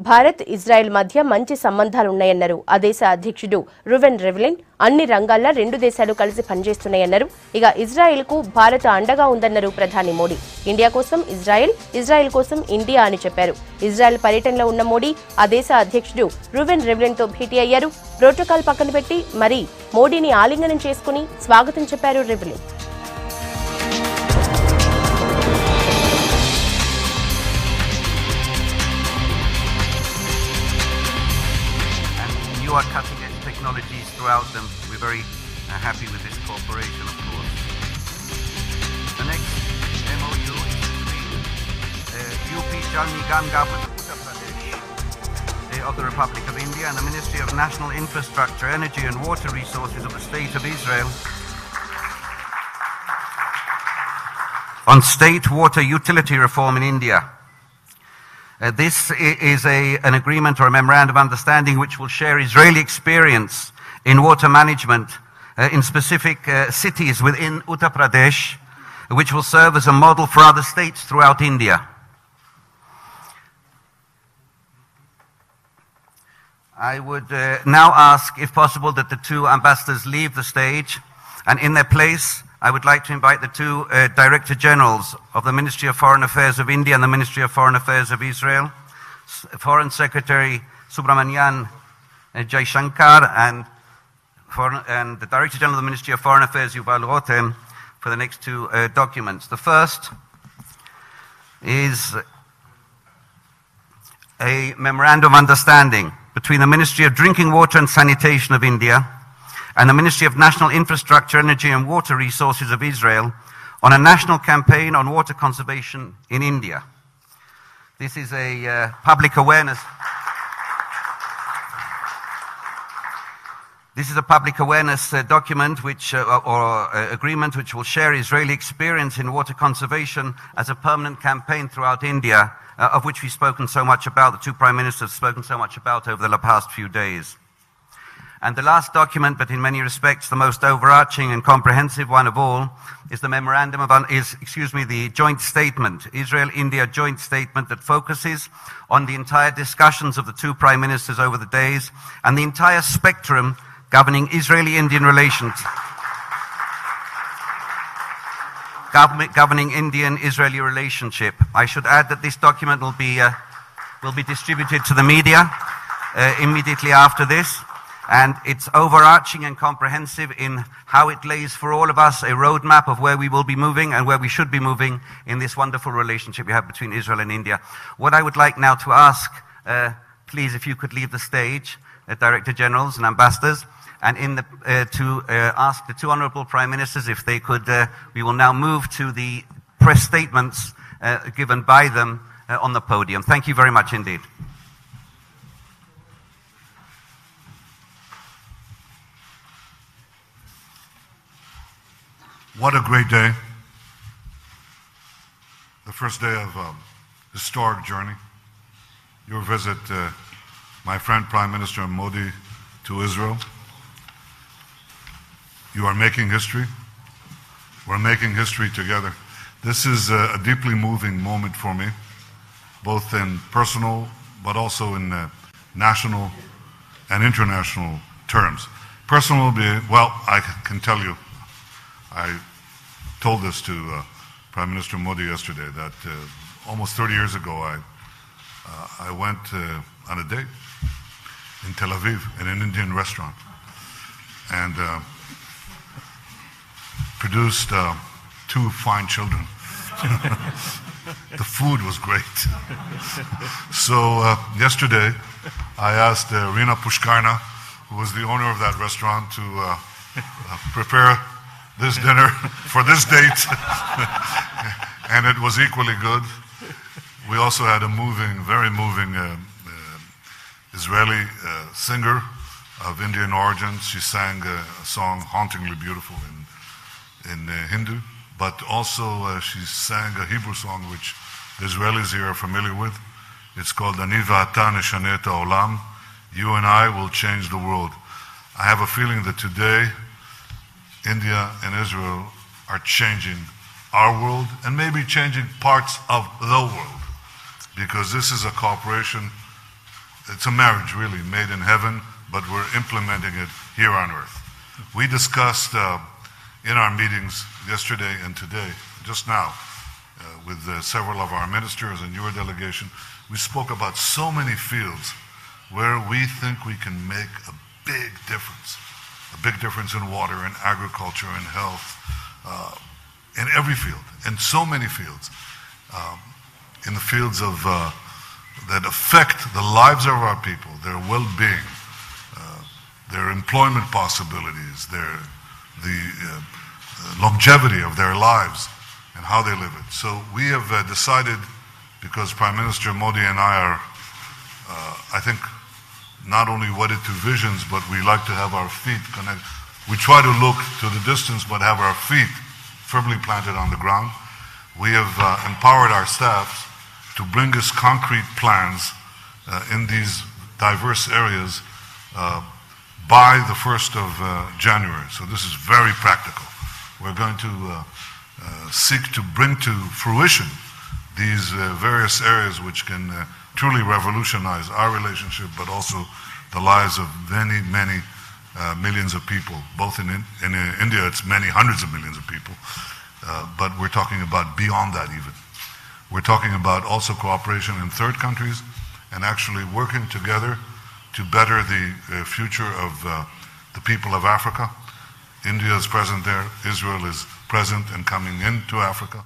Bharat Israel మధ్య మంచి సంబంధాలున్నాయన్నారు. ఆ దేశ అధ్యక్షుడు రువెన్ రివ్లిన్ అన్ని రంగాల్లో రెండు దేశాలు కలిసి పనిచేస్తున్నాయన్నారు. ఇక ఇజ్రాయెల్కు భారత్ అండగా ఉందన్నారు ప్రధాని మోడీ. ఇండియా కోసం ఇజ్రాయెల్, ఇజ్రాయెల్ కోసం ఇండియా అని చెప్పారు. ఇజ్రాయెల్ పర్యటనలో ఉన్న మోడీ ఆ దేశ అధ్యక్షుడు రువెన్ రివ్లిన్తో భేటీ అయ్యారు. ప్రోటోకాల్ పక్కన పెట్టి మరీ మోడీని ఆలింగనం చేసుకుని స్వాగతం చెప్పారు Rivlin. You are cutting edge technologies throughout them. We're very happy with this cooperation, of course. The next MoU is between UP Jalni Ganga Uttar Pradesh of the Republic of India and the Ministry of National Infrastructure, Energy and Water Resources of the State of Israel on state water utility reform in India. This is an agreement or a memorandum of understanding which will share Israeli experience in water management in specific cities within Uttar Pradesh, which will serve as a model for other states throughout India. I would now ask, if possible, that the two ambassadors leave the stage, and in their place I would like to invite the two Director Generals of the Ministry of Foreign Affairs of India and the Ministry of Foreign Affairs of Israel, Foreign Secretary Subramanian Jaishankar and the Director General of the Ministry of Foreign Affairs Yuval Rotem for the next two documents. The first is a memorandum of understanding between the Ministry of Drinking Water and Sanitation of India and the Ministry of National Infrastructure, Energy and Water Resources of Israel on a national campaign on water conservation in India. This is a public awareness. This is a public awareness document or agreement which will share Israeli experience in water conservation as a permanent campaign throughout India, of which we've spoken so much about, the two Prime Ministers have spoken so much about over the past few days. And the last document, but in many respects the most overarching and comprehensive one of all, is the joint statement, Israel-India joint statement that focuses on the entire discussions of the two Prime Ministers over the days and the entire spectrum governing Israeli-Indian relations, governing Indian-Israeli relationship. I should add that this document will be distributed to the media immediately after this. And it's overarching and comprehensive in how it lays for all of us a roadmap of where we will be moving and where we should be moving in this wonderful relationship we have between Israel and India. What I would like now to ask, please, if you could leave the stage, Director Generals and Ambassadors, and ask the two Honourable Prime Ministers if they could, we will now move to the press statements given by them on the podium. Thank you very much indeed. What a great day. The first day of a historic journey. Your visit, my friend Prime Minister Modi, to Israel. You are making history. We're making history together. This is a deeply moving moment for me, both in personal but also in national and international terms. Personal will be, well, I can tell you, I told this to Prime Minister Modi yesterday, that almost 30 years ago I went on a date in Tel Aviv in an Indian restaurant and produced two fine children. The food was great. So yesterday I asked Rina Pushkarna, who was the owner of that restaurant, to prepare this dinner for this date, and it was equally good. We also had a very moving Israeli singer of Indian origin. She sang a song hauntingly beautiful in Hindu, but also she sang a Hebrew song which the Israelis here are familiar with. It's called Ani va'ata neshaneh et ha'olam. You and I will change the world. I have a feeling that today India and Israel are changing our world and maybe changing parts of the world, because this is a cooperation it's a marriage really made in heaven, but we're implementing it here on earth. We discussed in our meetings yesterday and today, just now, with several of our ministers and your delegation, we spoke about so many fields where we think we can make a big difference in water, in agriculture, in health, in every field, in so many fields, in the fields of that affect the lives of our people, their well-being, their employment possibilities, the longevity of their lives, and how they live it. So we have decided, because Prime Minister Modi and I are, I think, not only wedded to visions, but we like to have our feet connected. We try to look to the distance, but have our feet firmly planted on the ground. We have empowered our staffs to bring us concrete plans in these diverse areas by the 1st of January. So this is very practical. We're going to seek to bring to fruition these various areas which can truly revolutionize our relationship, but also the lives of many, many millions of people. Both in India, it's many hundreds of millions of people, but we're talking about beyond that even. We're talking about also cooperation in third countries and actually working together to better the future of the people of Africa. India is present there, Israel is present and coming into Africa.